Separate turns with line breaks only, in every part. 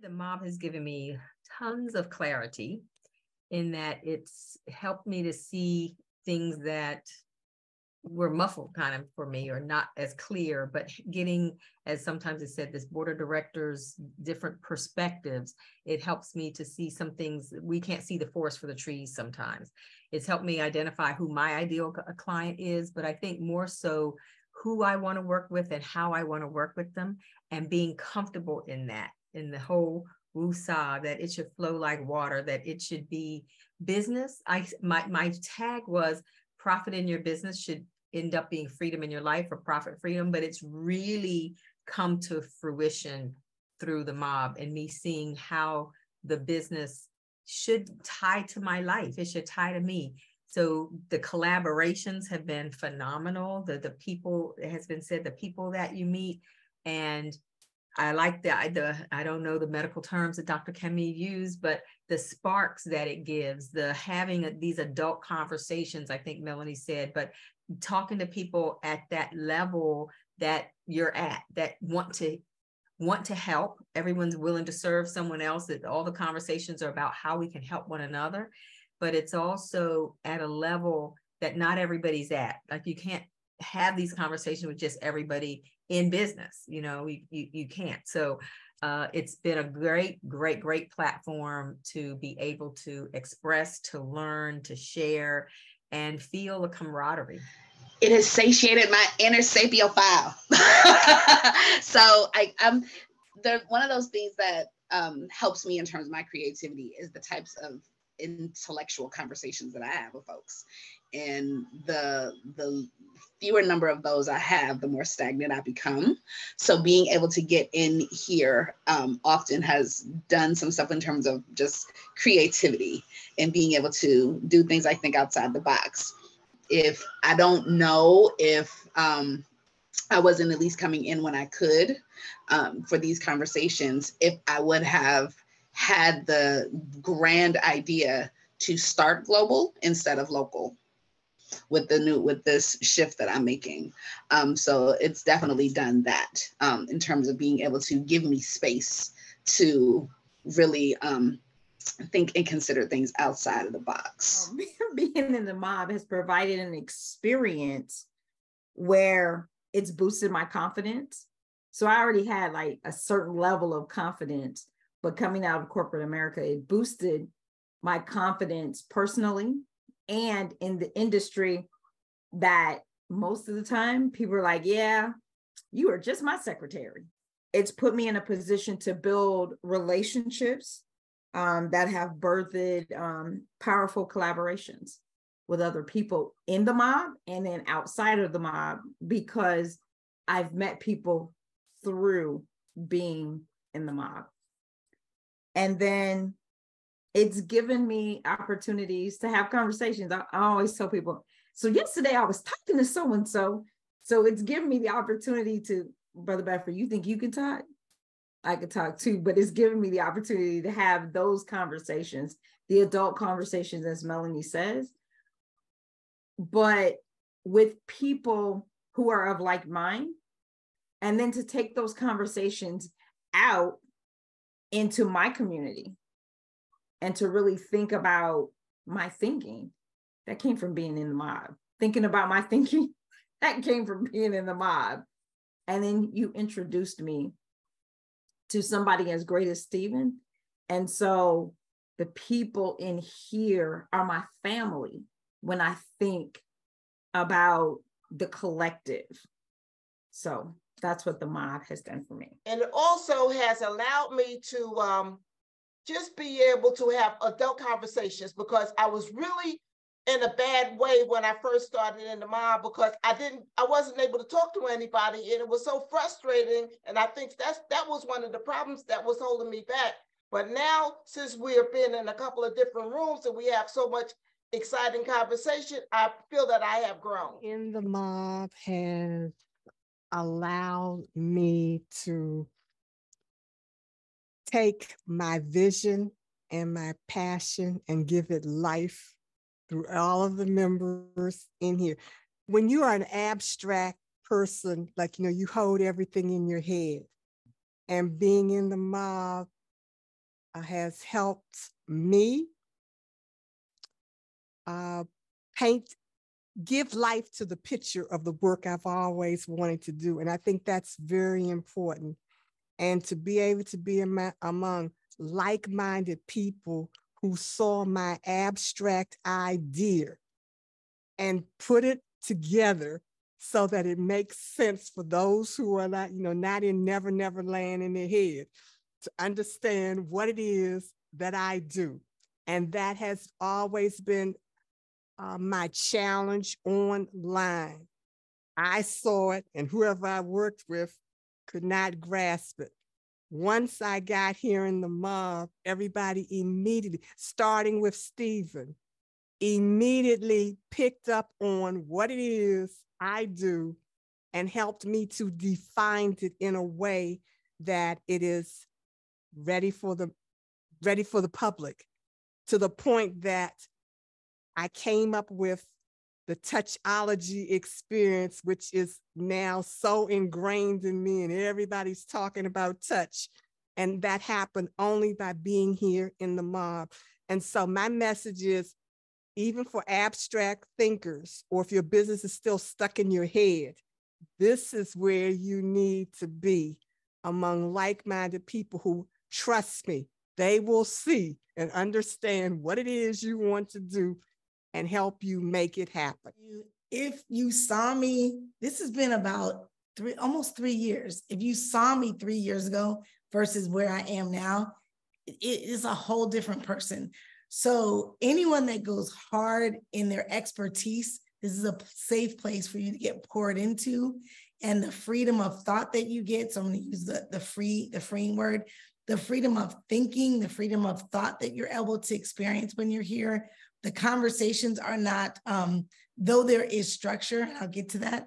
The mob has given me tons of clarity in that it's helped me to see things that were muffled kind of for me or not as clear, but getting, as sometimes it said, this board of directors, different perspectives, it helps me to see some things. We can't see the forest for the trees sometimes. It's helped me identify who my ideal client is, but I think more so who I want to work with and how I want to work with them, and being comfortable in that, in the whole woosah, that it should flow like water, that it should be business. My tag was profit in your business should end up being freedom in your life, or profit freedom, but it's really come to fruition through the mob and me seeing how the business should tie to my life. It should tie to me. So the collaborations have been phenomenal. The people, it has been said, the people that you meet, and I like that. I don't know the medical terms that Dr. Kemi used, but the sparks that it gives, the having these adult conversations, I think Melanie said, but talking to people at that level that you're at, that want to help. Everyone's willing to serve someone else. That all the conversations are about how we can help one another, but it's also at a level that not everybody's at. Like, you can't have these conversations with just everybody in business, you can't. So it's been a great platform to be able to express, to learn, to share, and feel the camaraderie.
It has satiated my inner sapiophile. So I'm one of those things that helps me in terms of my creativity is the types of intellectual conversations that I have with folks. And the fewer number of those I have, the more stagnant I become. So being able to get in here often has done some stuff in terms of just creativity and being able to do things I think outside the box. If I don't know if I wasn't at least coming in when I could for these conversations, if I would have had the grand idea to start global instead of local with this shift that I'm making. So it's definitely done that in terms of being able to give me space to really think and consider things outside of the box.
Being in the mob has provided an experience where it's boosted my confidence. So I already had like a certain level of confidence, but coming out of corporate America, it boosted my confidence personally and in the industry that most of the time people are like, yeah, you are just my secretary. It's put me in a position to build relationships that have birthed powerful collaborations with other people in the mob and then outside of the mob, because I've met people through being in the mob. And then it's given me opportunities to have conversations. I always tell people, so yesterday I was talking to so-and-so. So it's given me the opportunity to, Brother Bedford, you think you can talk? I could talk too, but it's given me the opportunity to have those conversations, the adult conversations, as Melanie says, but with people who are of like mind, and then to take those conversations out into my community and to really think about my thinking. That came from being in the mob. Thinking about my thinking, that came from being in the mob. And then you introduced me to somebody as great as Stephen. And so the people in here are my family when I think about the collective. So that's what the mob has done for me.
And it also has allowed me to just be able to have adult conversations, because I was really in a bad way when I first started in the mob, because I wasn't able to talk to anybody, and it was so frustrating. And I think that was one of the problems that was holding me back. But now, since we have been in a couple of different rooms and we have so much exciting conversation, I feel that I have grown.
In the mob has allowed me to take my vision and my passion and give it life through all of the members in here. When you are an abstract person, like, you hold everything in your head, and being in the mob has helped me give life to the picture of the work I've always wanted to do. And I think that's very important. And to be able to be among like-minded people who saw my abstract idea and put it together so that it makes sense for those who are not, not in never, never land in their head, to understand what it is that I do. And that has always been my challenge online. I saw it, and whoever I worked with could not grasp it. Once I got here in the mob, everybody immediately, starting with Stephen, immediately picked up on what it is I do and helped me to define it in a way that it is ready for the public, to the point that I came up with the touchology experience, which is now so ingrained in me, and everybody's talking about touch. And that happened only by being here in the mob. And so my message is, even for abstract thinkers, or if your business is still stuck in your head, this is where you need to be, among like-minded people who, trust me, they will see and understand what it is you want to do and help you make it happen.
If you saw me, this has been about almost 3 years. If you saw me 3 years ago versus where I am now, it is a whole different person. So anyone that goes hard in their expertise, this is a safe place for you to get poured into, and the freedom of thought that you get. So I'm going to use the freeing word, the freedom of thinking, the freedom of thought that you're able to experience when you're here. The conversations are not, though there is structure, and I'll get to that,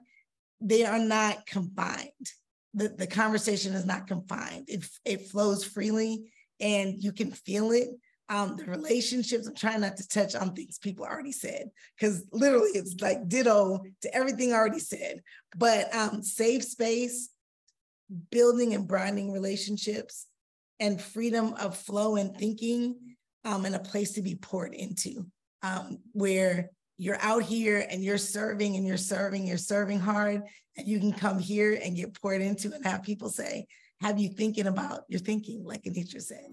they are not confined. The conversation is not confined. It flows freely and you can feel it. The relationships, I'm trying not to touch on things people already said, because literally it's like ditto to everything already said. But safe space, building and broadening relationships, and freedom of flow and thinking, and a place to be poured into, where you're out here and you're serving and you're serving hard, and you can come here and get poured into and have people say, have you thinking about your thinking, like Anitra said.